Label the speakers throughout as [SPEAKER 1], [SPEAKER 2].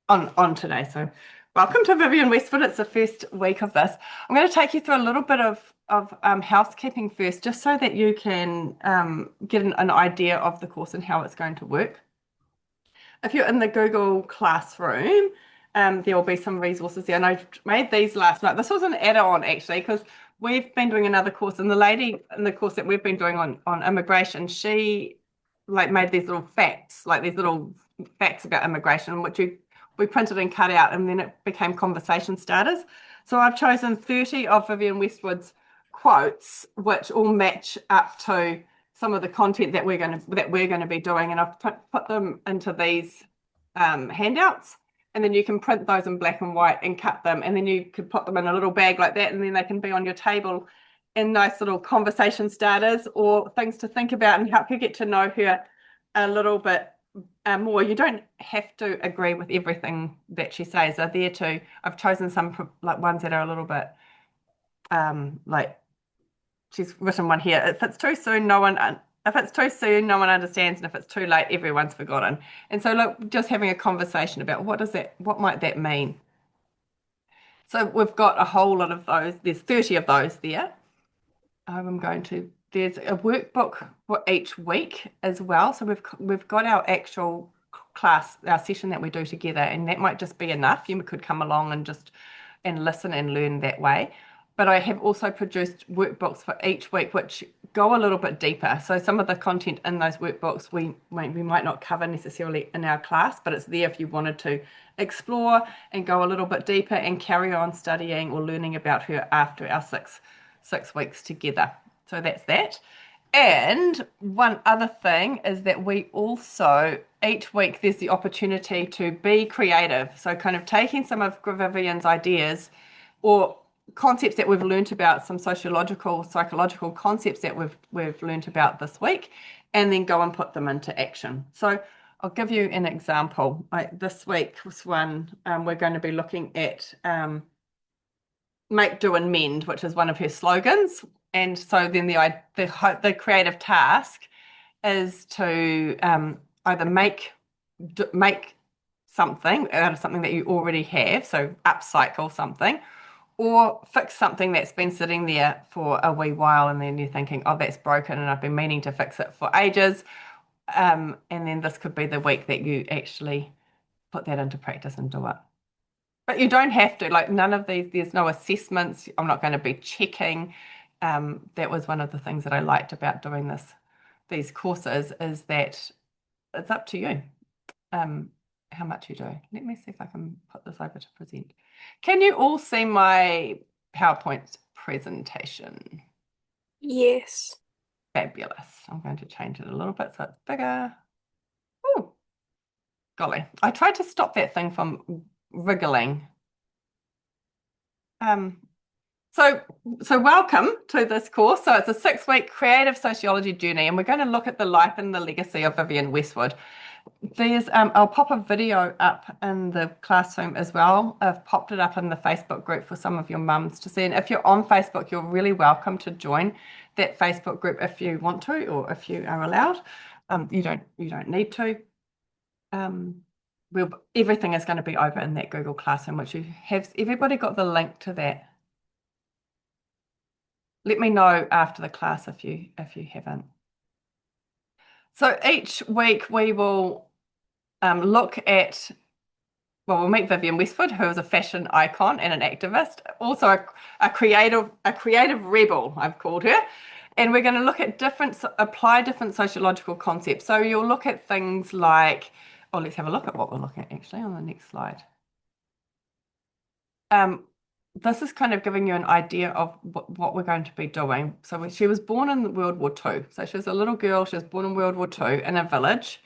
[SPEAKER 1] on today. So welcome to Vivian Westwood. It's the first week of this. I'm going to take you through a little bit of housekeeping first, just so that you can get an idea of the course and how it's going to work. If you're in the Google Classroom, there will be some resources there. And I made these last night. This was an add-on actually, because we've been doing another course, and the lady in the course that we've been doing on immigration, she like made these little facts, like these little facts about immigration, which we printed and cut out, and then it became conversation starters. So I've chosen 30 of Vivian Westwood's quotes, which all match up to some of the content that we're going to be doing, and I've put them into these handouts, and then you can print those in black and white and cut them, and then you could put them in a little bag like that, and then they can be on your table in nice little conversation starters or things to think about and help you get to know her a little bit more. You don't have to agree with everything that she says. They're there to. I've chosen some like ones that are a little bit like she's written one here. If it's too soon, no one. If it's too soon, no one understands, and if it's too late, everyone's forgotten. And so, look, just having a conversation about what might that mean. So we've got a whole lot of those. There's 30 of those there. There's a workbook for each week as well. So we've got our actual class, our session that we do together, and that might just be enough. You could come along and listen and learn that way. But I have also produced workbooks for each week, which go a little bit deeper. So some of the content in those workbooks we might not cover necessarily in our class, but it's there if you wanted to explore and go a little bit deeper and carry on studying or learning about her after our six weeks together. So that's that. And one other thing is that we also, each week, there's the opportunity to be creative. So kind of taking some of Vivian's ideas or concepts that we've learned about, some psychological concepts that we've learned about this week, and then go and put them into action. So I'll give you an example. Like this week's one, we're going to be looking at make, do, and mend, which is one of her slogans. And so then the creative task is to either make something out of something that you already have, so upcycle something, or fix something that's been sitting there for a wee while, and then you're thinking, oh, that's broken and I've been meaning to fix it for ages. And then this could be the week that you actually put that into practice and do it. But you don't have to, like none of these, there's no assessments. I'm not going to be checking. That was one of the things that I liked about doing these courses, is that it's up to you how much you do. Let me see if I can put this over to present. Can you all see my PowerPoint presentation?
[SPEAKER 2] Yes.
[SPEAKER 1] Fabulous. I'm going to change it a little bit so it's bigger. Oh, golly. I tried to stop that thing from wriggling. So welcome to this course. So it's a 6-week creative sociology journey, and we're going to look at the life and the legacy of Vivian Westwood. I'll pop a video up in the classroom as well. I've popped it up in the Facebook group for some of your mums to see. And if you're on Facebook, you're really welcome to join that Facebook group if you want to, or if you are allowed. You don't need to. Everything is going to be over in that Google Classroom, which you have. Everybody got the link to that? Let me know after the class if you haven't. So each week we will look at, well, we'll meet Vivian Westwood, who is a fashion icon and an activist, also a creative rebel, I've called her. And we're going to look at apply different sociological concepts. So you'll look at things like, oh, let's have a look at what we're looking at actually on the next slide. This is kind of giving you an idea of what we're going to be doing. So she was born in World War II. So she was a little girl. She was born in World War II in a village.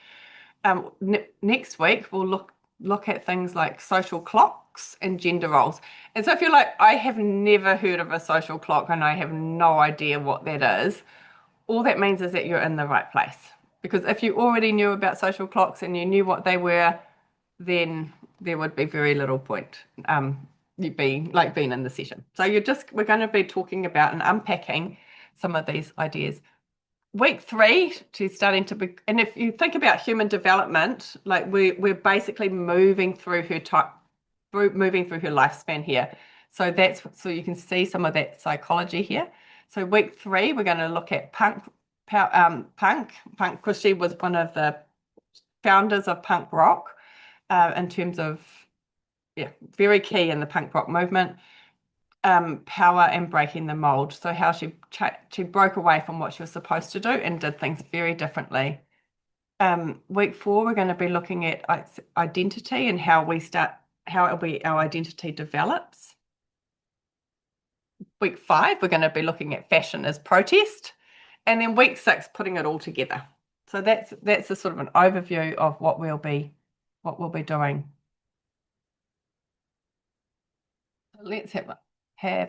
[SPEAKER 1] Next week, we'll look at things like social clocks and gender roles. And so if you're like, I have never heard of a social clock and I have no idea what that is, all that means is that you're in the right place. Because if you already knew about social clocks and you knew what they were, then there would be very little point you being in the session. So we're going to be talking about and unpacking some of these ideas. week 3, she's starting to be, and if you think about human development, like we're basically moving through her moving through her lifespan here. So so you can see some of that psychology here. So week 3, we're going to look at punk, because she was one of the founders of punk rock, in terms of, yeah, very key in the punk rock movement. Power and breaking the mold. So how she broke away from what she was supposed to do and did things very differently. Week 4, we're going to be looking at identity and how our identity develops. Week 5, we're going to be looking at fashion as protest, and then week 6, putting it all together. So that's a sort of an overview of what we'll be doing. Let's have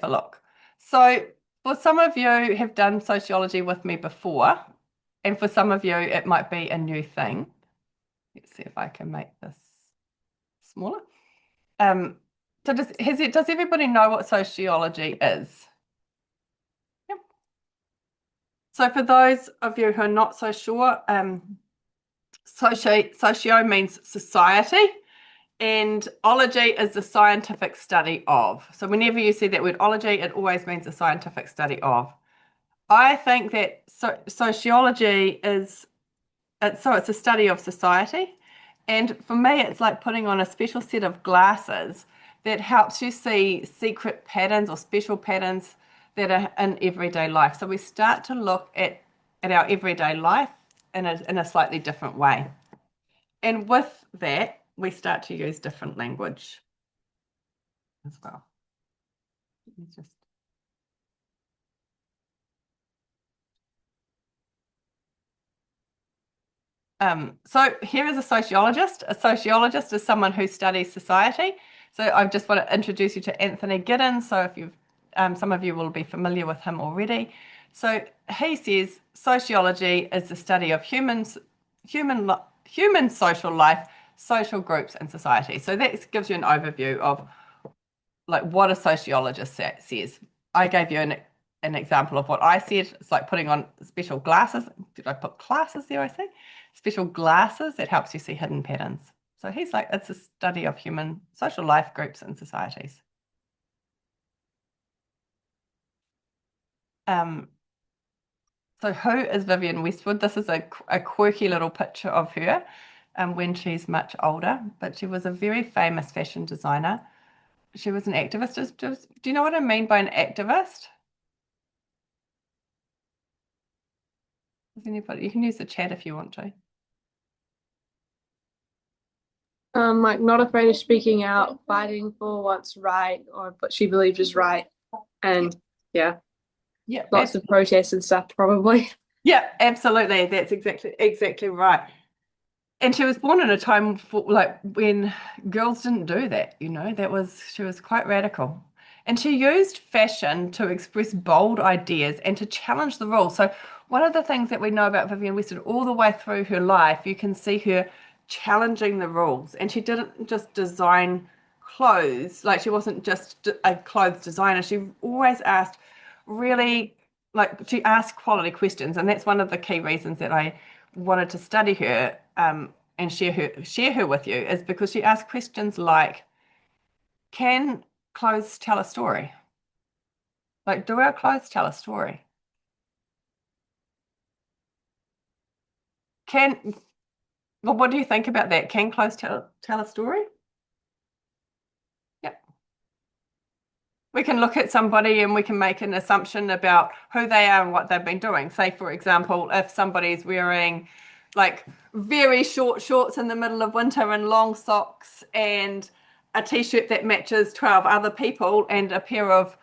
[SPEAKER 1] a look. So for some of you have done sociology with me before, and for some of you it might be a new thing. Let's see if I can make this smaller. So does everybody know what sociology is? Yep. So for those of you who are not so sure, socio means society, and ology is the scientific study of. So whenever you see that word ology, it always means a scientific study of. I think that sociology it's a study of society. And for me, it's like putting on a special set of glasses that helps you see secret patterns or special patterns that are in everyday life. So we start to look at our everyday life in a slightly different way. And with that, we start to use different language as well. Let me just so here is a sociologist. A sociologist is someone who studies society. So I just want to introduce you to Anthony Giddens. So if some of you will be familiar with him already. So he says sociology is the study of human social life, social groups, and society. So that gives you an overview of like what a sociologist says. I gave you an example of what I said. It's like putting on special glasses. Did I put classes there, I think? Special glasses that helps you see hidden patterns. So he's like, it's a study of human social life, groups, and societies. So who is Vivienne Westwood? This is a quirky little picture of her when she's much older, but she was a very famous fashion designer. She was an activist. Do you know what I mean by an activist? Does anybody? You can use the chat if you want to.
[SPEAKER 2] Like not afraid of speaking out, fighting for what's right or what she believes is right. And yeah, lots of protests and stuff probably.
[SPEAKER 1] Yeah, absolutely. That's exactly right. And she was born in a time when girls didn't do that, she was quite radical. And she used fashion to express bold ideas and to challenge the rules. So one of the things that we know about Vivienne Westwood all the way through her life, you can see her challenging the rules. And she didn't just design clothes, like she wasn't just a clothes designer. She always asked really, she asked quality questions. And that's one of the key reasons that I wanted to study her and share her with you, is because she asked questions like, can clothes tell a story? Like, do our clothes tell a story? Well, what do you think about that? Can clothes tell a story? Yeah. We can look at somebody and we can make an assumption about who they are and what they've been doing. Say, for example, if somebody's wearing like very short shorts in the middle of winter and long socks and a t-shirt that matches 12 other people and a pair of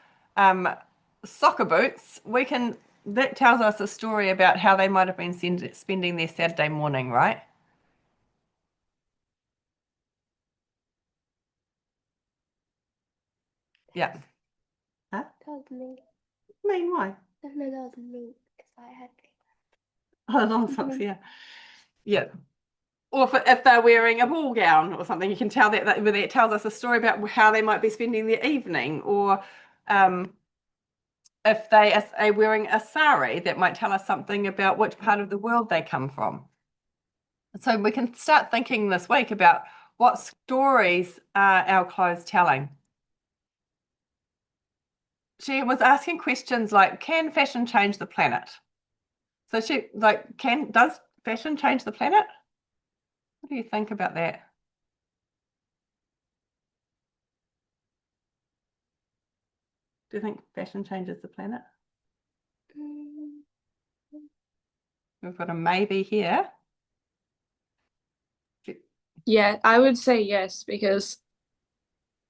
[SPEAKER 1] soccer boots, that tells us a story about how they might have been spending their Saturday morning, right? Yeah. Huh?
[SPEAKER 3] That was me.
[SPEAKER 1] Mean why?
[SPEAKER 3] No, that was me because I had.
[SPEAKER 1] Oh, long socks, yeah. Yeah. Or if they're wearing a ball gown or something, you can tell that it tells us a story about how they might be spending their evening. Or if they are wearing a sari, that might tell us something about which part of the world they come from. So we can start thinking this week about what stories are our clothes telling. She was asking questions like, can fashion change the planet? So does fashion change the planet? What do you think about that? Do you think fashion changes the planet?
[SPEAKER 3] Mm,
[SPEAKER 1] We've got a maybe here.
[SPEAKER 2] Yeah, I would say yes because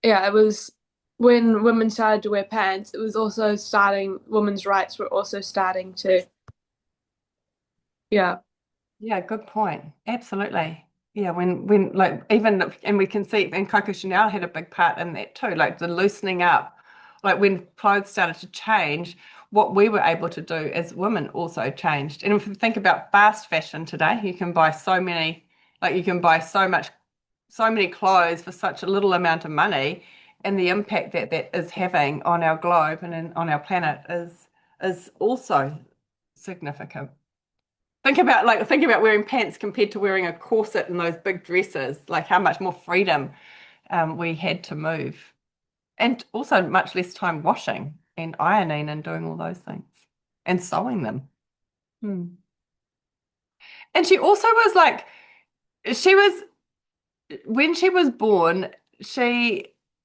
[SPEAKER 2] yeah, it was when women started to wear pants, it was also starting, women's rights were also starting to, yeah.
[SPEAKER 1] Yeah, good point. Absolutely. Yeah, when like even and we can see and Coco Chanel had a big part in that too, like the loosening up. Like when clothes started to change, what we were able to do as women also changed. And if you think about fast fashion today, you can buy so many, like you can buy so many clothes for such a little amount of money, and the impact that that is having on our globe and on our planet is also significant. Think about wearing pants compared to wearing a corset and those big dresses, like how much more freedom we had to move. And also much less time washing and ironing and doing all those things and sewing them. Hmm. And she also was like, she was, when she was born,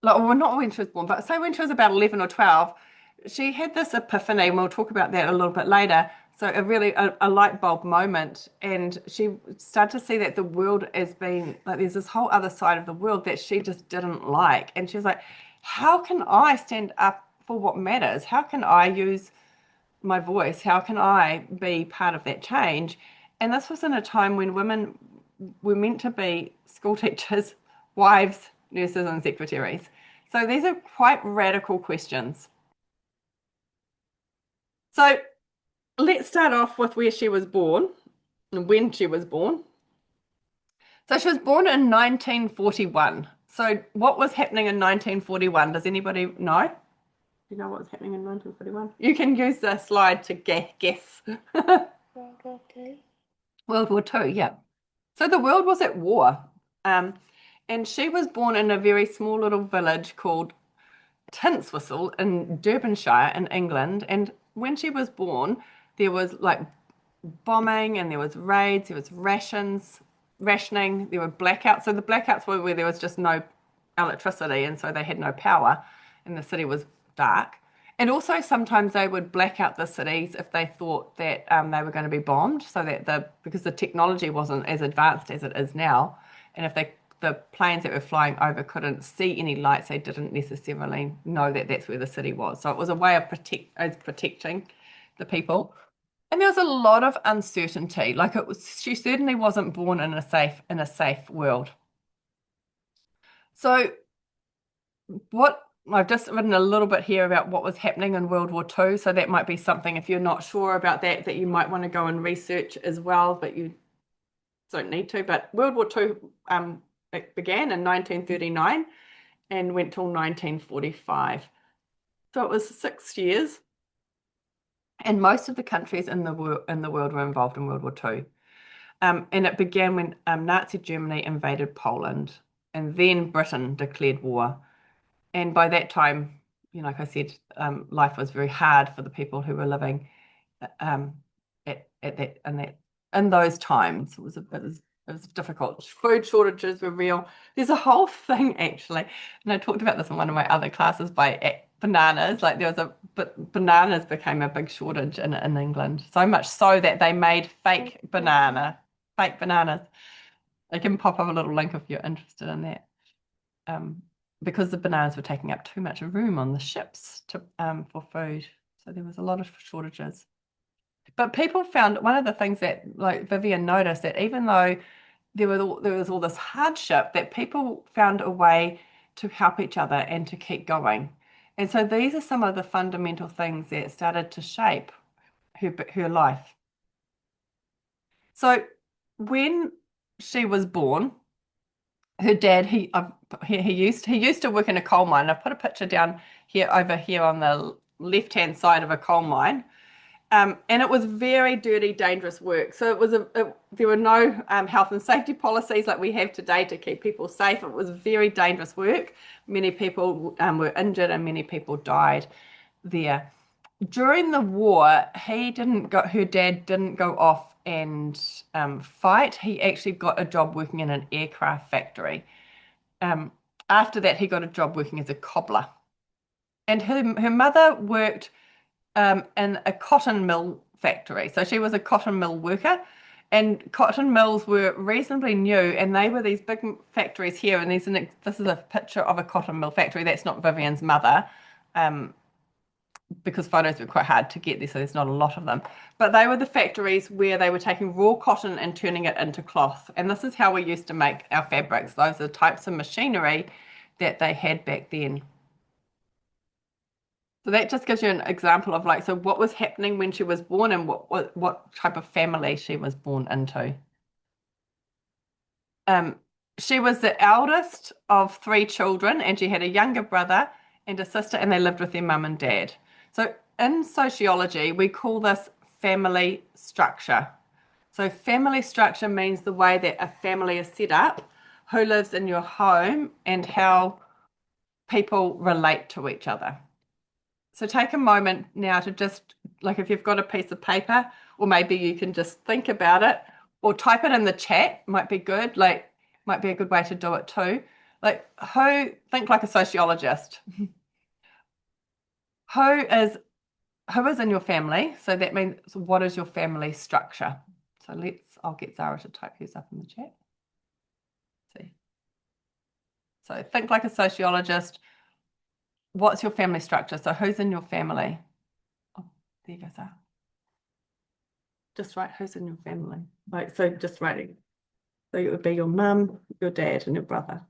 [SPEAKER 1] well, not when she was born, but say when she was about 11 or 12, she had this epiphany, and we'll talk about that a little bit later. So a light bulb moment, and she started to see that the world as being like there's this whole other side of the world that she just didn't like, and she was like, "How can I stand up for what matters? How can I use my voice? How can I be part of that change?" And this was in a time when women were meant to be school teachers, wives, nurses, and secretaries. So these are quite radical questions. So let's start off with where she was born and when she was born. So she was born in 1941. So what was happening in 1941? Does anybody know? Do you know what was happening in 1941? You can use the slide to guess.
[SPEAKER 3] World War Two.
[SPEAKER 1] World War Two, yeah. So the world was at war. Um, and she was born in a very small little village called Tintswhistle in Derbyshire in England. And when she was born, there was like bombing and there was raids, there was rationing, there were blackouts. So the blackouts were where there was just no electricity and so they had no power and the city was dark. And also sometimes they would black out the cities if they thought that they were going to be bombed, so that because the technology wasn't as advanced as it is now, and if the planes that were flying over couldn't see any lights, they didn't necessarily know that that's where the city was. So it was a way of protecting the people. And there was a lot of uncertainty. Like she certainly wasn't born in a safe world. So what I've just written a little bit here about what was happening in World War II. So that might be something, if you're not sure about that you might want to go and research as well, but you don't need to. But World War II it began in 1939 and went till 1945. So it was 6 years. And most of the countries in the world were involved in World War II. And it began when Nazi Germany invaded Poland, and then Britain declared war. And by that time, like I said, life was very hard for the people who were living um, in those times. It was difficult. Food shortages were real. There's a whole thing actually, and I talked about this in one of my other classes by bananas. Like there was bananas became a big shortage in England, so much so that they made fake bananas. I can pop up a little link if you're interested in that. Because the bananas were taking up too much room on the ships for food. So there was a lot of shortages. But people found one of the things that, like Vivian noticed, that even though there was all this hardship, that people found a way to help each other and to keep going. And so these are some of the fundamental things that started to shape her life. So when she was born, her dad he used to work in a coal mine. I've put a picture down here over here on the left-hand side of a coal mine. And it was very dirty, dangerous work. So there were no health and safety policies like we have today to keep people safe. It was very dangerous work. Many people were injured and many people died there. During the war, her dad didn't go off and fight. He actually got a job working in an aircraft factory. After that, he got a job working as a cobbler. And her mother worked in a cotton mill factory. So she was a cotton mill worker, and cotton mills were reasonably new, and they were these big factories here. And this is a picture of a cotton mill factory. That's not Vivian's mother, because photos were quite hard to get there, so there's not a lot of them. But they were the factories where they were taking raw cotton and turning it into cloth. And this is how we used to make our fabrics. Those are the types of machinery that they had back then. So that just gives you an example of so what was happening when she was born and what type of family she was born into. She was the eldest of 3 children, and she had a younger brother and a sister, and they lived with their mum and dad. So in sociology, we call this family structure. So family structure means the way that a family is set up, who lives in your home, and how people relate to each other. So take a moment now to just, if you've got a piece of paper, or maybe you can just think about it, or type it in the chat, might be good, might be a good way to do it too. Think like a sociologist. Who is in your family? So that means, what is your family structure? So I'll get Zara to type hers up in the chat. See. So think like a sociologist. What's your family structure? So who's in your family? Oh, there you go, Zara. Just write who's in your family. So just writing. So it would be your mum, your dad, and your brother.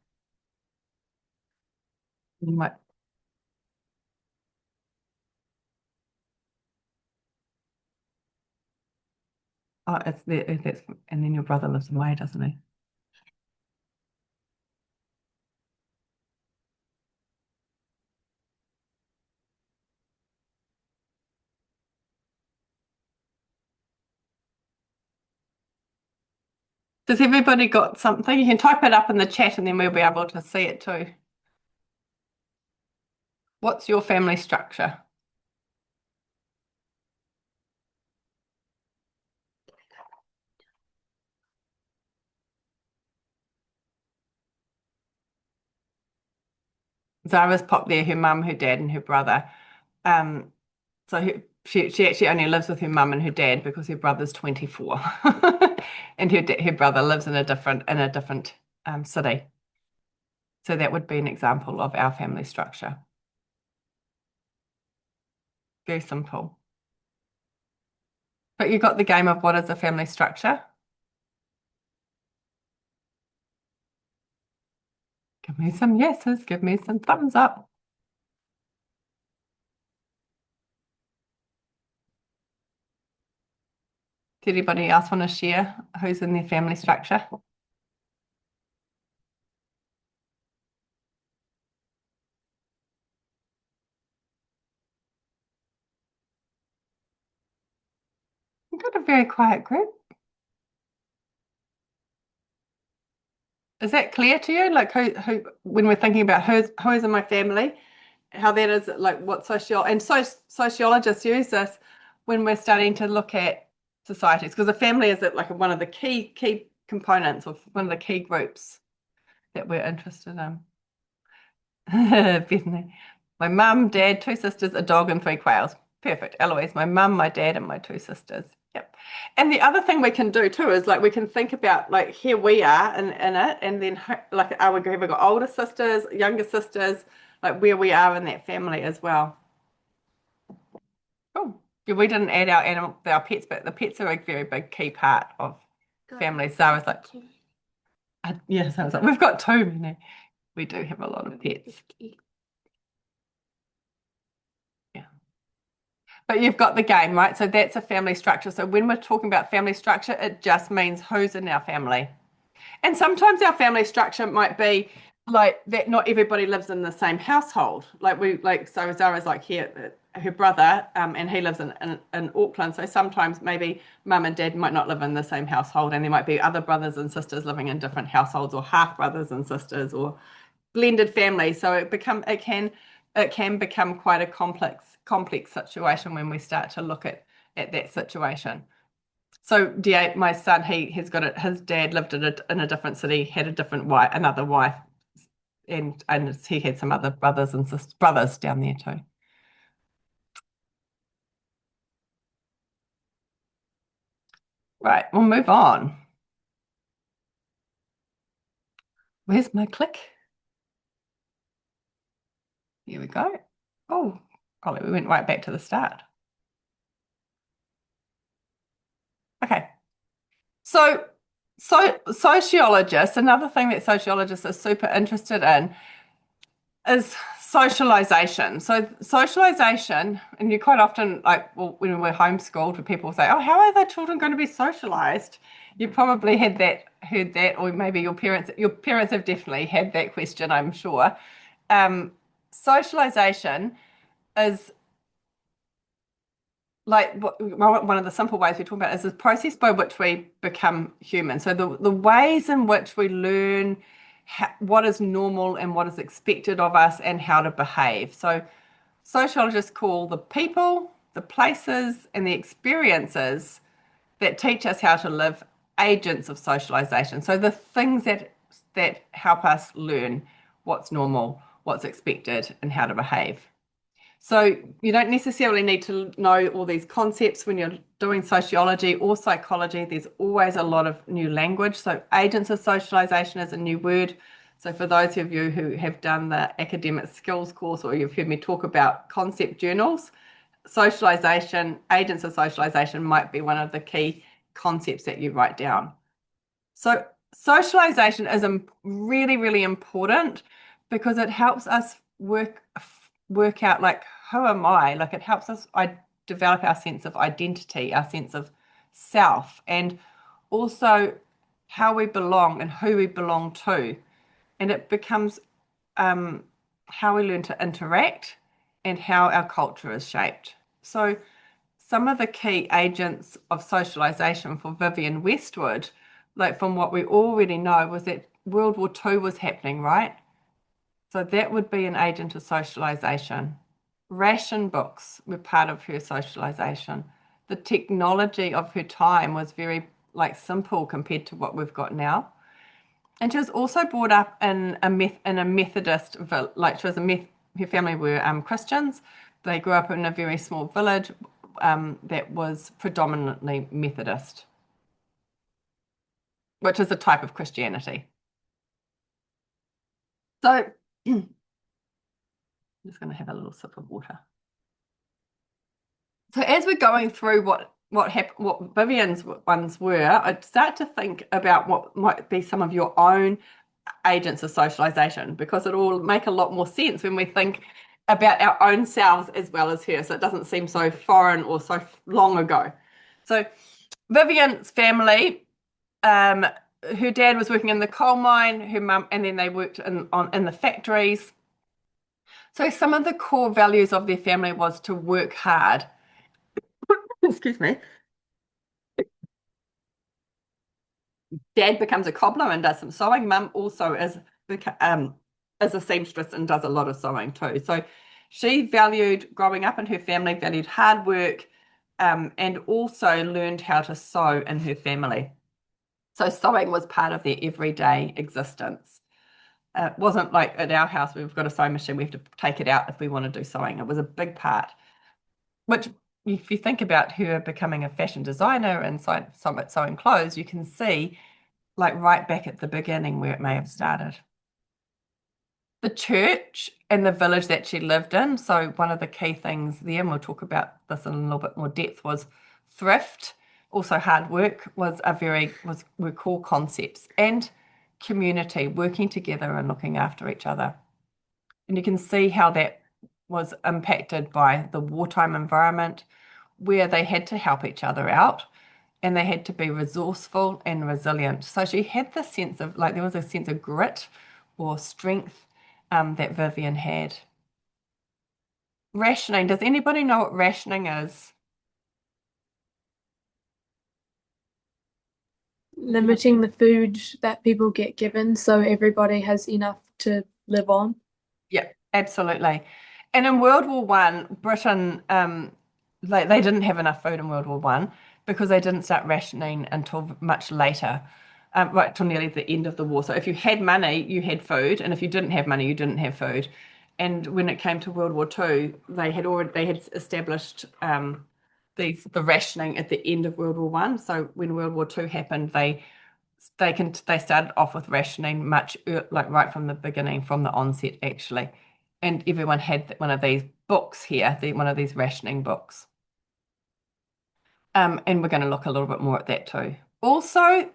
[SPEAKER 1] You might. Oh, it's there. And then your brother lives away, doesn't he? Does everybody got something? You can type it up in the chat and then we'll be able to see it too. What's your family structure? Zara's popped there, her mum, her dad, and her brother. So she actually only lives with her mum and her dad because her brother's 24, and her brother lives in a different city. So that would be an example of our family structure. Very simple. But you got the game of what is a family structure? Give me some yeses, give me some thumbs up. Does anybody else want to share who's in their family structure? We've got a very quiet group. Is that clear to you? Who when we're thinking about who's in my family, how that is what sociologists use this when we're starting to look at societies, because the family is one of the key components of one of the key groups that we're interested in. Bethany, my mum, dad, 2 sisters, a dog, and 3 quails. Perfect. Eloise, my mum, my dad, and my 2 sisters. Yep. And the other thing we can do too is we can think about here we are in it, and then have we got older sisters, younger sisters, where we are in that family as well. Oh, yeah, we didn't add our pets, but the pets are a very big key part of families. So I was yes, I was we've got too many. We do have a lot of pets. Yeah. But you've got the game, right? So that's a family structure. So when we're talking about family structure, it just means who's in our family. And sometimes our family structure might be that not everybody lives in the same household. So Zara's here her brother, and he lives in Auckland. So sometimes maybe mum and dad might not live in the same household, and there might be other brothers and sisters living in different households, or half brothers and sisters, or blended families. So it can become quite a complex situation when we start to look at that situation. So D8, my son, his dad lived in a different city, had a different wife, another wife, and he had some other brothers and brothers down there too. Right, we'll move on. Where's my click? Here we go. Oh, probably we went right back to the start. Okay. So sociologists, another thing that sociologists are super interested in is socialization. So socialization, and you quite often, like, well, when we're homeschooled, when people say, "Oh, how are the children going to be socialized?" You probably heard that, or maybe your parents have definitely had that question, I'm sure. Socialization is like one of the simple ways we talk about is the process by which we become human. So the ways in which we learn what is normal and what is expected of us and how to behave. So sociologists call the people, the places, and the experiences that teach us how to live agents of socialization. So the things that help us learn what's normal, what's expected, and how to behave. So you don't necessarily need to know all these concepts when you're doing sociology or psychology. There's always a lot of new language. So agents of socialization is a new word. So for those of you who have done the academic skills course, or you've heard me talk about concept journals, socialization, agents of socialization might be one of the key concepts that you write down. So socialization is really, really important because it helps us work out, like, who am I? Like, it helps us develop our sense of identity, our sense of self, and also how we belong and who we belong to. And it becomes how we learn to interact and how our culture is shaped. So some of the key agents of socialization for Vivienne Westwood, like from what we already know, was that World War II was happening, right? So that would be an agent of socialization. Ration books were part of her socialization. The technology of her time was very simple compared to what we've got now. And she was also brought up in a Methodist, her family were Christians. They grew up in a very small village that was predominantly Methodist, which is a type of Christianity. So I'm just going to have a little sip of water. So as we're going through what Vivienne's ones were, I'd start to think about what might be some of your own agents of socialization, because it all make a lot more sense when we think about our own selves as well as her. So it doesn't seem so foreign or so long ago. So Vivienne's family, her dad was working in the coal mine, her mum, and then they worked in the factories. So some of the core values of their family was to work hard. Excuse me. Dad becomes a cobbler and does some sewing. Mum also is a seamstress and does a lot of sewing too. So she growing up in her family, valued hard work, and also learned how to sew in her family. So sewing was part of their everyday existence. It wasn't like at our house, we've got a sewing machine, we have to take it out if we want to do sewing. It was a big part, which if you think about her becoming a fashion designer and sewing clothes, you can see right back at the beginning where it may have started. The church and the village that she lived in, so one of the key things there, and we'll talk about this in a little bit more depth, was thrift, also hard work were core concepts, and community, working together and looking after each other. And you can see how that was impacted by the wartime environment, where they had to help each other out and they had to be resourceful and resilient. So she had this sense of, there was a sense of grit or strength that Vivienne had. rationing. Does anybody know what rationing is?
[SPEAKER 2] Limiting the food that people get given so everybody has enough to live on.
[SPEAKER 1] Yeah, absolutely. And in World War One, Britain, they didn't have enough food in World War One because they didn't start rationing until much later, right till nearly the end of the war. So if you had money, you had food, and if you didn't have money, you didn't have food. And when it came to World War Two, they had established the rationing at the end of World War One. So when World War Two happened, they started off with rationing like right from the beginning, from the onset actually, and everyone had one of these books here, one of these rationing books. And we're going to look a little bit more at that too. Also,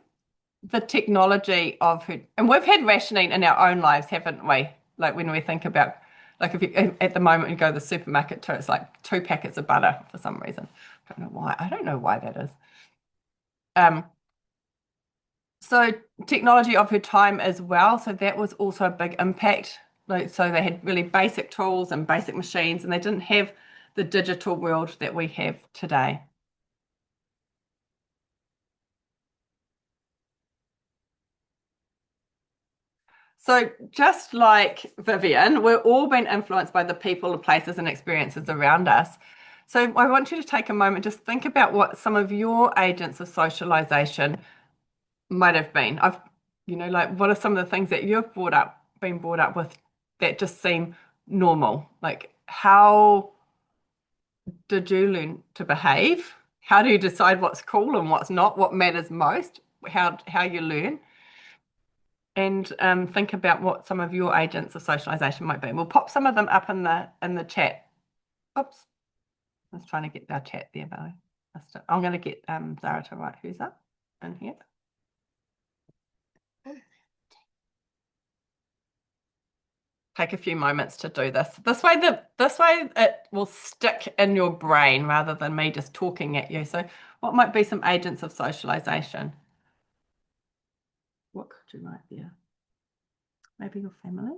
[SPEAKER 1] the technology and we've had rationing in our own lives, haven't we? Like when we think about, like if you at the moment you go to the supermarket too, it's like 2 packets of butter for some reason. I don't know why. I don't know why that is. So technology of her time as well. So that was also a big impact. Like, so they had really basic tools and basic machines, and they didn't have the digital world that we have today. So just like Vivian, we're all being influenced by the people, the places, and experiences around us. So I want you to take a moment, just think about what some of your agents of socialization might have been. Like what are some of the things that you've been brought up with that just seem normal? Like how did you learn to behave? How do you decide what's cool and what's not? What matters most? How you learn? And think about what some of your agents of socialization might be. We'll pop some of them up in the chat. Oops, I was trying to get our chat there, Valerie. I'm going to get Zara to write who's up in here. Take a few moments to do this. This way it will stick in your brain rather than me just talking at you. So what might be some agents of socialization? What could you write there? Maybe your family?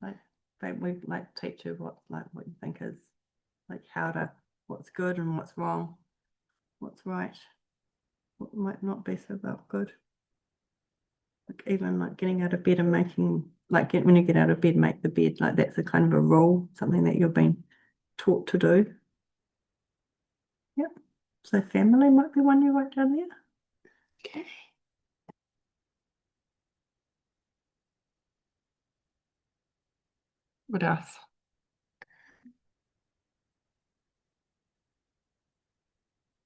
[SPEAKER 1] Like we like teach you what you think is like what's good and what's wrong, what's right, what might not be so well good. Like even like getting out of bed and making when you get out of bed, make the bed. Like that's a kind of a rule, something that you've been taught to do. Yep. So family might be one you write down there.
[SPEAKER 3] Okay.
[SPEAKER 1] What else?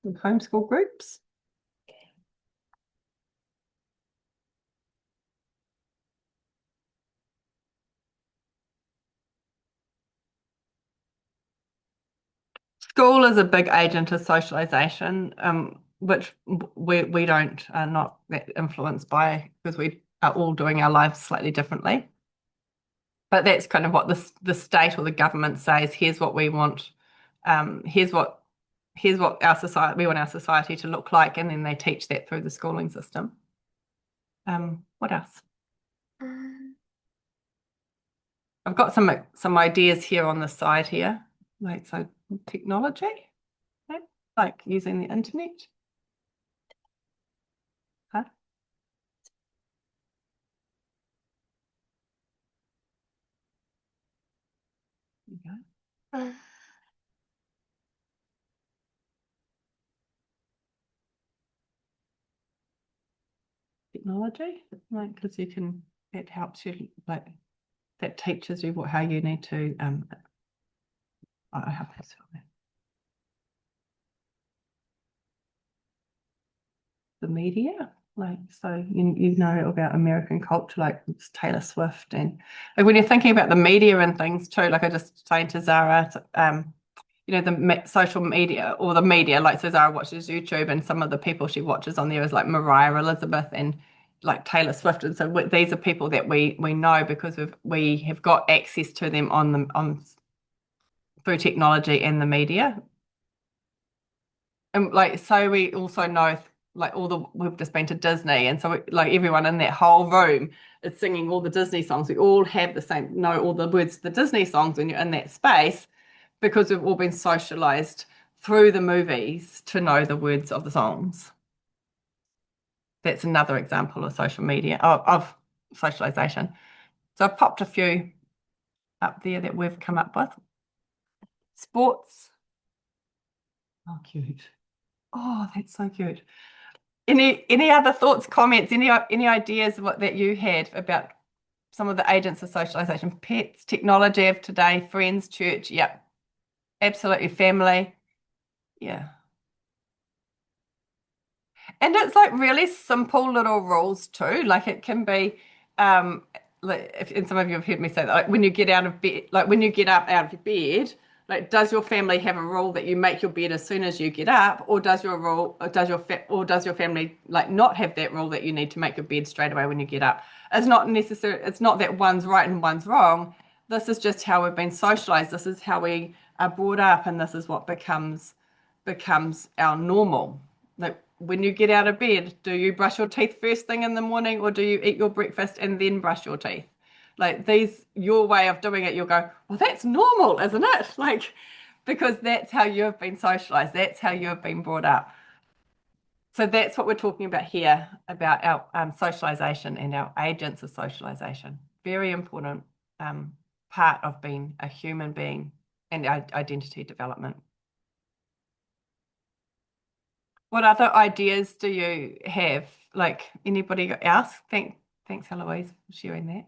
[SPEAKER 1] Homeschool groups. School is a big agent of socialization, which we don't are not that influenced by because we are all doing our lives slightly differently. But that's kind of what the state or the government says. Here's what we want. Here's what our society we want our society to look like, and then they teach that through the schooling system. What else? I've got some ideas here on the side here, like so technology, okay? Like using the internet. Huh? There you go. Technology, like because it helps you, like that teaches you how you need to I have this. The media, like so you know about American culture, like it's Taylor Swift, and like when you're thinking about the media and things too, like I just saying to Zara, the social media or the media, like so Zara watches YouTube, and some of the people she watches on there is like Mariah Elizabeth and like Taylor Swift, and so these are people that we know because we have got access to them on through technology and the media, and like so we also know like we've just been to Disney, and so like everyone in that whole room is singing all the Disney songs. We all have the same, know all the words to the Disney songs when you're in that space, because we've all been socialized through the movies to know the words of the songs. That's another example of social media, of socialization. So I've popped a few up there that we've come up with. Sports. Oh, cute. Oh, that's so cute. Any other thoughts, comments, any ideas that you had about some of the agents of socialization? Pets, technology of today, friends, church. Yep. Absolutely. Family. Yeah. And it's like really simple little rules too. Like it can be, like, and some of you have heard me say that, like when you get out of bed, like when you get up out of your bed, like does your family have a rule that you make your bed as soon as you get up, or does your family like not have that rule that you need to make your bed straight away when you get up? It's not necessary. It's not that one's right and one's wrong. This is just how we've been socialized. This is how we are brought up, and this is what becomes our normal. Like when you get out of bed, do you brush your teeth first thing in the morning, or do you eat your breakfast and then brush your teeth? Like your way of doing it, you'll go, well, that's normal, isn't it? Like, because that's how you have been socialized. That's how you have been brought up. So that's what we're talking about here, about our socialization and our agents of socialization. Very important part of being a human being and identity development. What other ideas do you have? Like anybody else? Thanks, Heloise, for sharing that.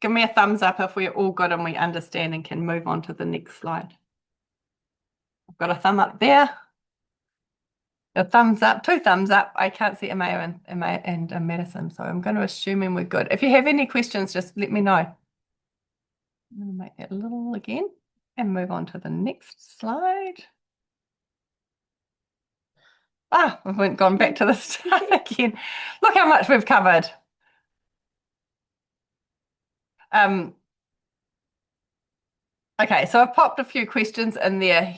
[SPEAKER 1] Give me a thumbs up if we're all good and we understand and can move on to the next slide. I've got a thumb up there. A thumbs up, 2 thumbs up. I can't see Amaya and Madison, so I'm going to assume we're good. If you have any questions, just let me know. I'm going to make that little again and move on to the next slide. We've gone back to the start again. Look how much we've covered. Okay, so I've popped a few questions in there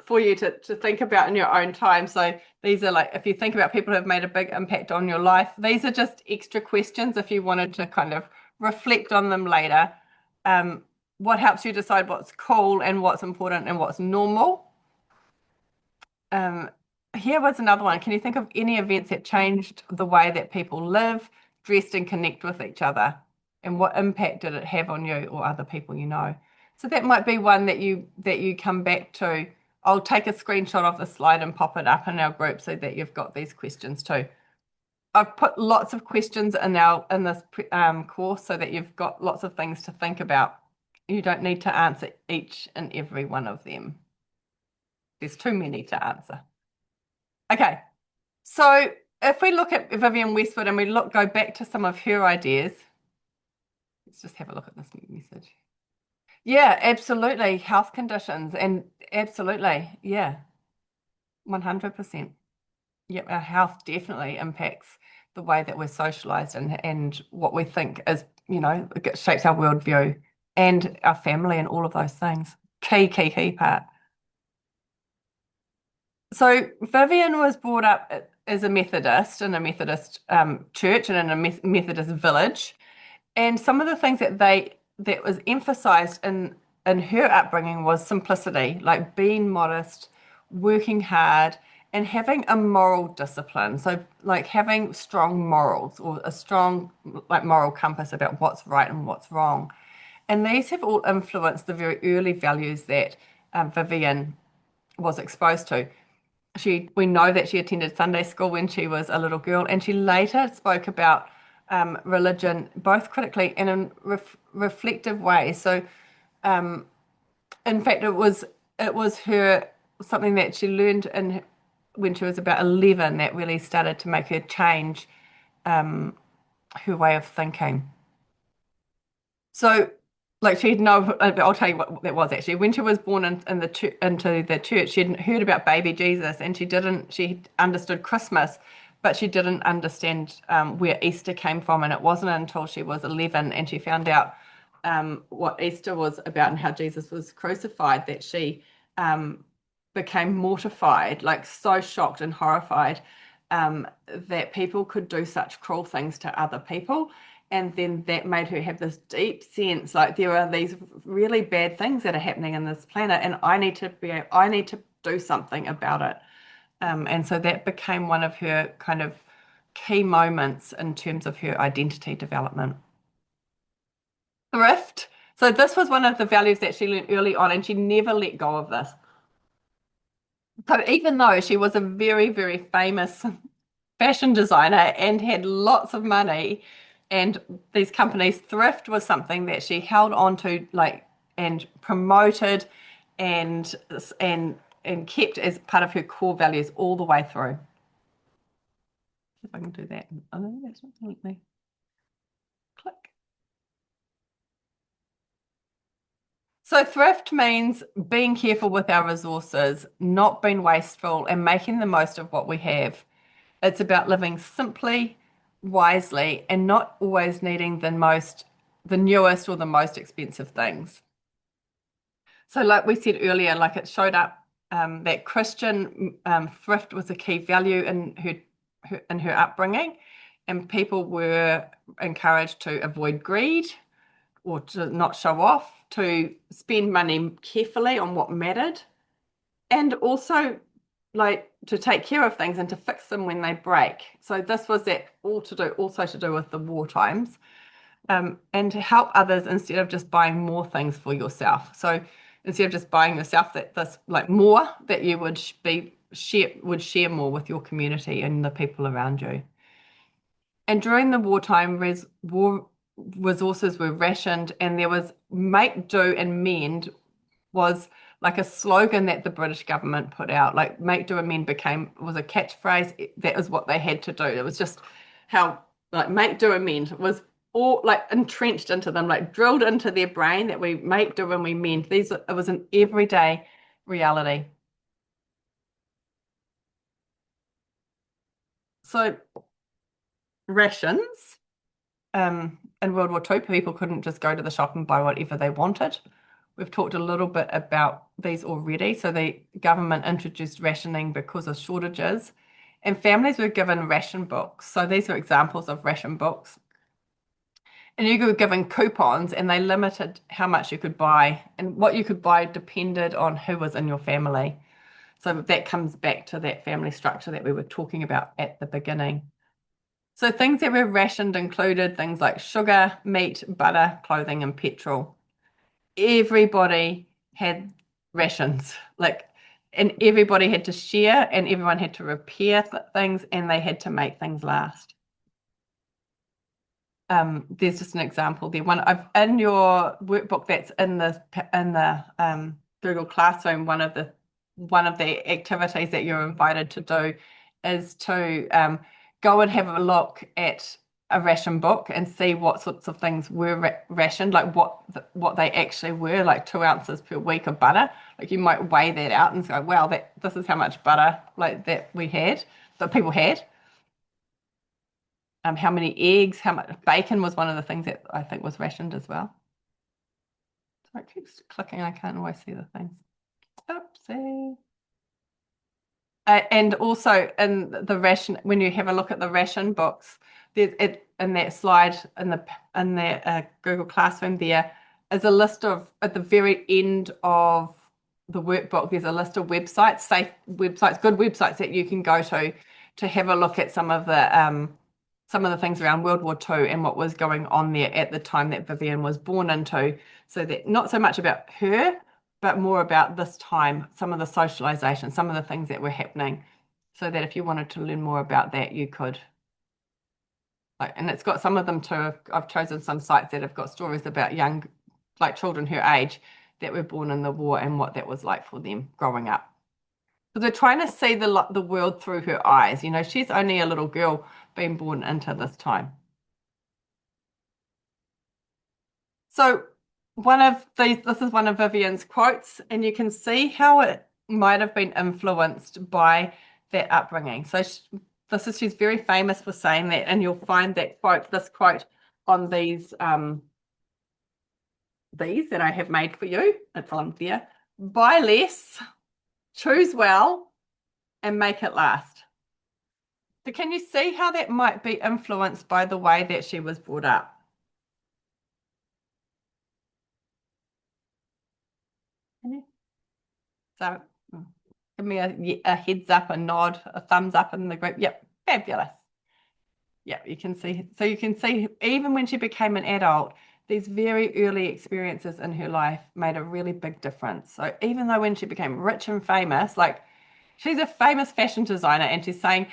[SPEAKER 1] for you to think about in your own time. So these are like, if you think about people who have made a big impact on your life, these are just extra questions if you wanted to kind of reflect on them later. What helps you decide what's cool and what's important and what's normal? Here was another one. Can you think of any events that changed the way that people live, dressed, and connect with each other? And what impact did it have on you or other people you know? So that might be one that you come back to. I'll take a screenshot of the slide and pop it up in our group so that you've got these questions too. I've put lots of questions in this course so that you've got lots of things to think about. You don't need to answer each and every one of them. There's too many to answer. Okay, so if we look at Vivienne Westwood and we go back to some of her ideas, let's just have a look at this message. Yeah, absolutely. Health conditions, and absolutely, yeah, 100%. Yep, our health definitely impacts the way that we're socialized and what we think is, it shapes our worldview and our family and all of those things. Key part. So Vivienne was brought up as a Methodist in a Methodist church and in a Methodist village. And some of the things that was emphasized in her upbringing was simplicity, like being modest, working hard, and having a moral discipline. So like having strong morals or a strong like moral compass about what's right and what's wrong. And these have all influenced the very early values that Vivienne was exposed to. We know that she attended Sunday school when she was a little girl, and she later spoke about religion both critically and in reflective ways. So, in fact, it was her something that she learned when she was about 11 that really started to make her change her way of thinking. So, like I'll tell you what that was actually. When she was born into the church, she hadn't heard about baby Jesus, and she understood Christmas, but she didn't understand where Easter came from. And it wasn't until she was 11 and she found out what Easter was about and how Jesus was crucified that she became mortified, like so shocked and horrified that people could do such cruel things to other people. And then that made her have this deep sense, like there are these really bad things that are happening in this planet, and I need to do something about it. And so that became one of her kind of key moments in terms of her identity development. Thrift. So this was one of the values that she learned early on, and she never let go of this. So even though she was a very, very famous fashion designer and had lots of money and these companies, thrift was something that she held on to, like, and promoted and kept as part of her core values all the way through. See if I can do that. Oh, no, that's not going to let me. Click. So thrift means being careful with our resources, not being wasteful, and making the most of what we have. It's about living simply, wisely, and not always needing the newest or the most expensive things. So like we said earlier, like it showed up that Christian thrift was a key value in her upbringing, and people were encouraged to avoid greed or to not show off, to spend money carefully on what mattered, and also like to take care of things and to fix them when they break. So this was that also to do with the war times, and to help others instead of just buying more things for yourself. So instead of just buying yourself more, that you would share more with your community and the people around you. And during the wartime, war resources were rationed, and there was make do and mend was like a slogan that the British government put out. Like make do and mend was a catchphrase. That was what they had to do. It was just how like make do and mend was all like entrenched into them, like drilled into their brain that we make do and we mend. It was an everyday reality. So rations. In World War II, people couldn't just go to the shop and buy whatever they wanted. We've talked a little bit about these already. So the government introduced rationing because of shortages, and families were given ration books. So these are examples of ration books. And you were given coupons, and they limited how much you could buy, and what you could buy depended on who was in your family. So that comes back to that family structure that we were talking about at the beginning. So things that were rationed included things like sugar, meat, butter, clothing, and petrol. Everybody had rations, and everybody had to share, and everyone had to repair things, and they had to make things last. There's just an example there. In your workbook that's in the Google Classroom, one of the activities that you're invited to do is to go and have a look at a ration book and see what sorts of things were rationed, like what they actually were, like 2 ounces per week of butter. Like you might weigh that out and go, wow, this is how much butter like that that people had. How many eggs, how much bacon was one of the things that I think was rationed as well. So it keeps clicking, I can't always see the things. Oopsie. And also in the ration, when you have a look at the ration books, in that slide in the Google Classroom, there is a list of, at the very end of the workbook, there's a list of websites, safe websites, good websites that you can go to have a look at some of the things around World War II and what was going on there at the time that Vivian was born into. So that not so much about her, but more about this time, some of the socialization, some of the things that were happening, so that if you wanted to learn more about that, you could. And it's got some of them too. I've chosen some sites that have got stories about children her age that were born in the war and what that was like for them growing up. So they're trying to see the world through her eyes. You know, she's only a little girl being born into this time. So this is one of Vivian's quotes, and you can see how it might have been influenced by that upbringing. So she's very famous for saying that, and you'll find this quote on these that I have made for you. It's on there. Buy less, choose well, and make it last. So can you see how that might be influenced by the way that she was brought up? So give me a heads up, a nod, a thumbs up in the group. Yep, fabulous. Yeah, you can see. So you can see even when she became an adult, these very early experiences in her life made a really big difference. So even though when she became rich and famous, like she's a famous fashion designer and she's saying,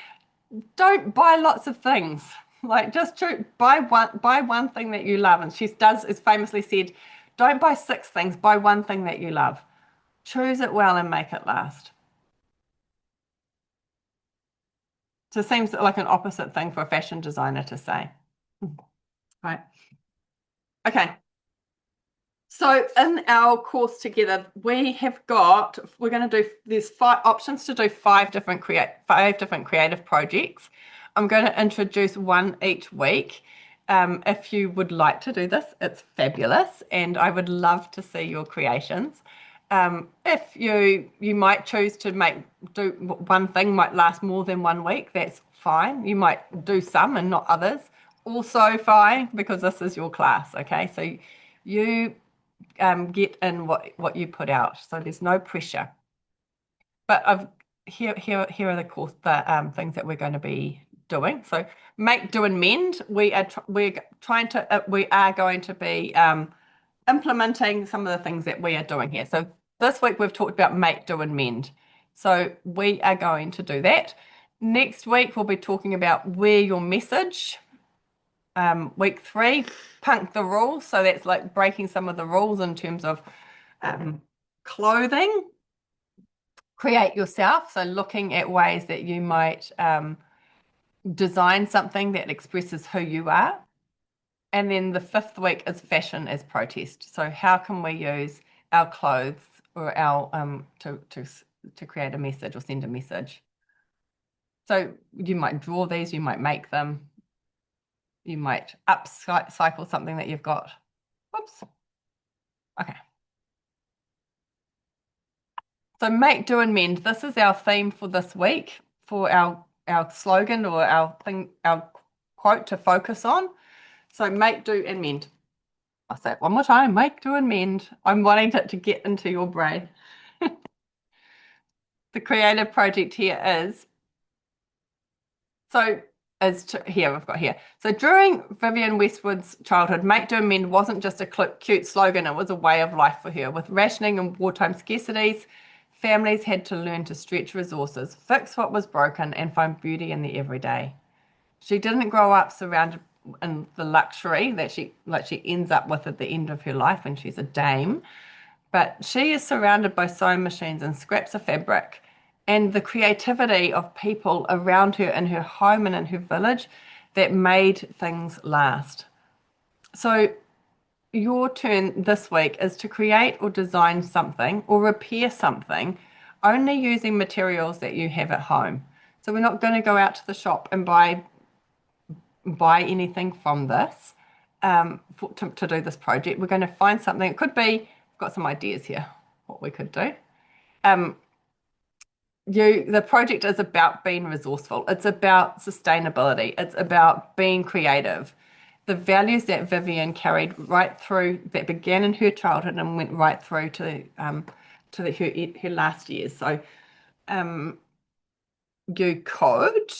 [SPEAKER 1] don't buy lots of things. Like just buy one thing that you love. And she is famously said, don't buy 6 things, buy one thing that you love. Choose it well and make it last. So it seems like an opposite thing for a fashion designer to say. Right. Okay. So in our course together, we're going to do, there's 5 options to do 5 different creative projects. I'm going to introduce one each week. If you would like to do this, it's fabulous, and I would love to see your creations. If you might choose to do one thing might last more than 1 week, that's fine. You might do some and not others. Also fine, because this is your class, okay? So you get in what you put out. So there's no pressure. But here are the things that we're going to be doing. So make, do, and mend. We are going to be implementing some of the things that we are doing here. So this week we've talked about make, do, and mend. So we are going to do that. Next week we'll be talking about wear your message. Week 3, punk the rules. So that's like breaking some of the rules in terms of clothing. Create yourself. So looking at ways that you might design something that expresses who you are. And then the 5th week is fashion as protest. So how can we use our clothes or our to create a message or send a message? So you might draw these, you might make them, you might upcycle something that you've got. Whoops. Okay. So make, do, and mend. This is our theme for this week, for our slogan or our quote to focus on. So make, do, and mend. I'll say it one more time. Make, do, and mend. I'm wanting it to get into your brain. The creative project here is, here, we've got here. So during Vivienne Westwood's childhood, make, do, and mend wasn't just a cute slogan, it was a way of life for her. With rationing and wartime scarcities, families had to learn to stretch resources, fix what was broken, and find beauty in the everyday. She didn't grow up surrounded in the luxury that she ends up with at the end of her life when she's a dame, but she is surrounded by sewing machines and scraps of fabric and the creativity of people around her in her home and in her village that made things last. So your turn this week is to create or design something or repair something only using materials that you have at home. So we're not going to go out to the shop and buy anything from this to do this project. We're going to find something. It could be, I've got some ideas here, what we could do. The project is about being resourceful. It's about sustainability. It's about being creative. The values that Vivienne carried right through, that began in her childhood and went right through to her last years. So you could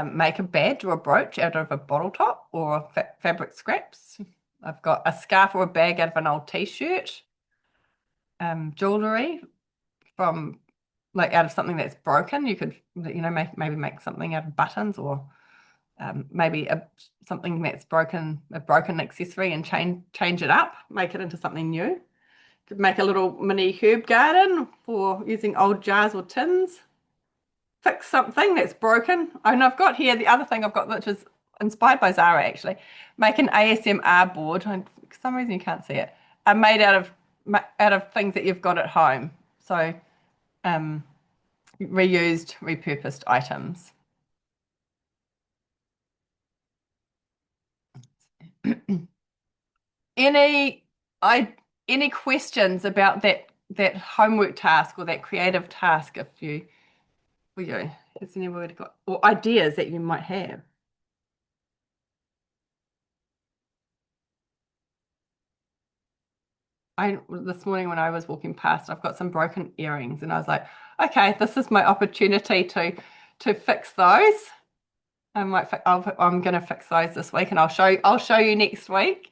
[SPEAKER 1] make a badge or a brooch out of a bottle top or fabric scraps. I've got a scarf or a bag out of an old t-shirt. Jewellery from out of something that's broken. You could maybe make something out of buttons or maybe something that's broken, a broken accessory, and change it up, make it into something new. You could make a little mini herb garden for using old jars or tins. Fix something that's broken. And I've got here the other thing I've got, which is inspired by Zara actually. Make an ASMR board. For some reason you can't see it. Made out of things that you've got at home. So reused, repurposed items. Any questions about that homework task or that creative task has anybody got, or ideas that you might have? This morning when I was walking past, I've got some broken earrings and I was like, okay, this is my opportunity to fix those. I'm going to fix those this week and I'll show you next week.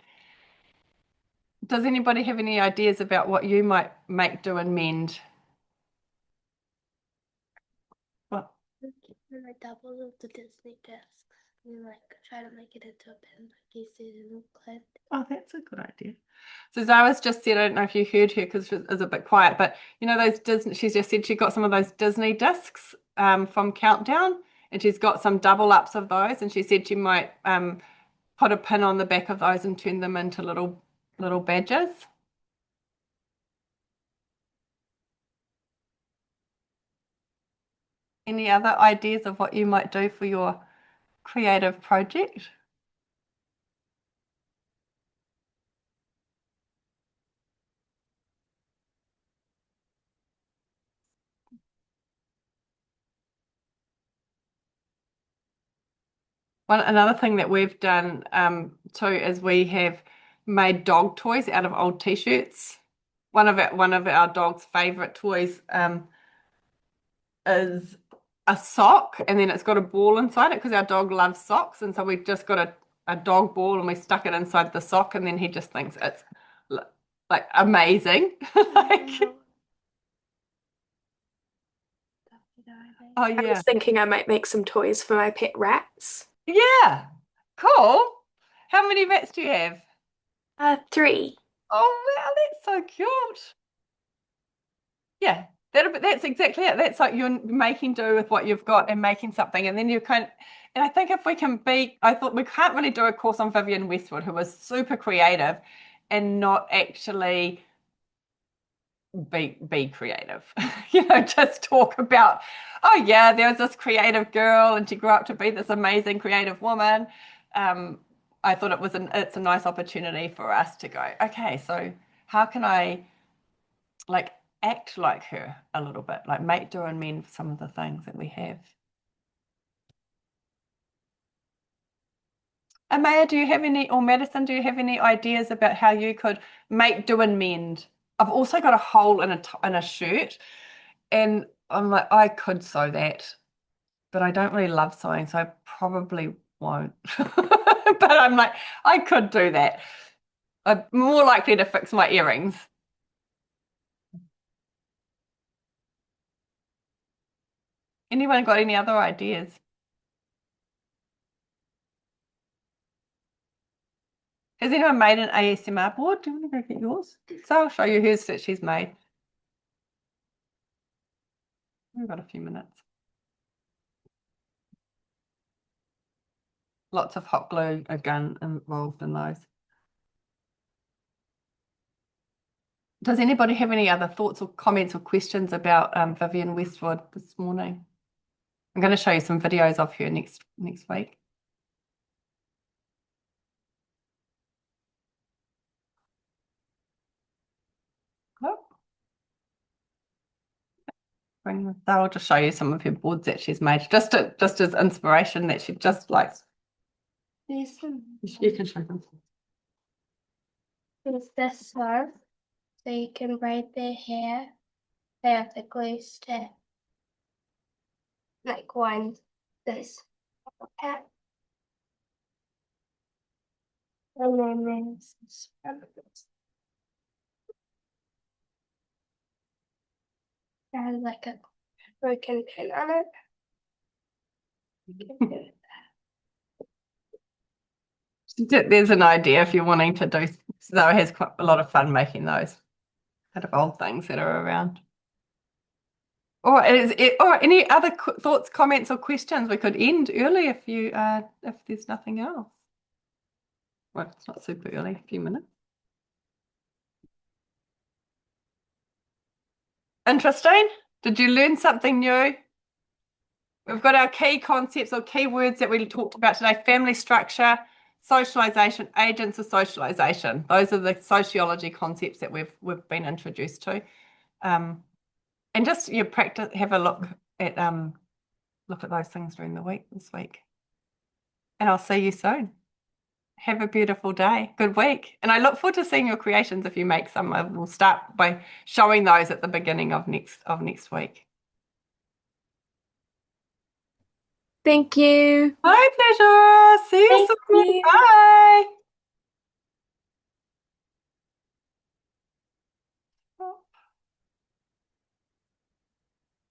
[SPEAKER 1] Does anybody have any ideas about what you might make, do, and mend? What?
[SPEAKER 3] I doubled up the Disney discs and try to make it into a pen like you said in Euclid.
[SPEAKER 1] Oh, that's a good idea. So Zara's just said, I don't know if you heard her because she was a bit quiet, but you know those Disney, she's just said she got some of those Disney discs from Countdown and she's got some double ups of those and she said she might put a pin on the back of those and turn them into little badges. Any other ideas of what you might do for your creative project? Another thing that we've done too is we have made dog toys out of old t-shirts. One of our dog's favorite toys is a sock, and then it's got a ball inside it because our dog loves socks, and so we've just got a dog ball and we stuck it inside the sock, and then he just thinks it's like amazing. Like, oh
[SPEAKER 4] I
[SPEAKER 1] yeah,
[SPEAKER 4] was thinking I might make some toys for my pet rats.
[SPEAKER 1] yeah, cool. How many rats do you have?
[SPEAKER 4] 3.
[SPEAKER 1] Oh wow, that's so cute. Yeah, that's exactly it. That's like you're making do with what you've got and making something, and then you and I think if we can I thought we can't really do a course on Vivienne Westwood, who was super creative, and not actually be creative. Just talk about, oh yeah, there was this creative girl, and she grew up to be this amazing creative woman. I thought it's a nice opportunity for us to go, okay, so how can I act like her a little bit, like make, do, and mend some of the things that we have. Amaya, do you have any, or Madison, do you have any ideas about how you could make, do, and mend? I've also got a hole in a shirt, and I'm like, I could sew that, but I don't really love sewing, so I probably won't. But I'm like, I could do that. I'm more likely to fix my earrings. Anyone got any other ideas? Has anyone made an ASMR board? Do you want to go get yours? So I'll show you hers that she's made. We've got a few minutes. Lots of hot glue, a gun involved in those. Does anybody have any other thoughts or comments or questions about Vivienne Westwood this morning? I'm going to show you some videos of her next week. Oh. I'll just show you some of her boards that she's made, just as inspiration that she just likes. You can show them.
[SPEAKER 3] It's this scarf, so you can braid their hair. They have the glue stick. Like one, this hat. And then there's this. It has like a broken pin on it.
[SPEAKER 1] There's an idea if you're wanting to do. Zoe has quite a lot of fun making those out of old things that are around. Or any other thoughts, comments, or questions? We could end early if there's nothing else. Well, it's not super early, a few minutes. Interesting. Did you learn something new? We've got our key concepts or key words that we talked about today: family structure, socialization, agents of socialization. Those are the sociology concepts that we've been introduced to. And just practice, have a look at those things during the week this week. And I'll see you soon. Have a beautiful day. Good week. And I look forward to seeing your creations if you make some. We'll start by showing those at the beginning of next week.
[SPEAKER 4] Thank you.
[SPEAKER 1] My pleasure. See you
[SPEAKER 4] Thank
[SPEAKER 1] soon.
[SPEAKER 4] you.
[SPEAKER 1] Bye.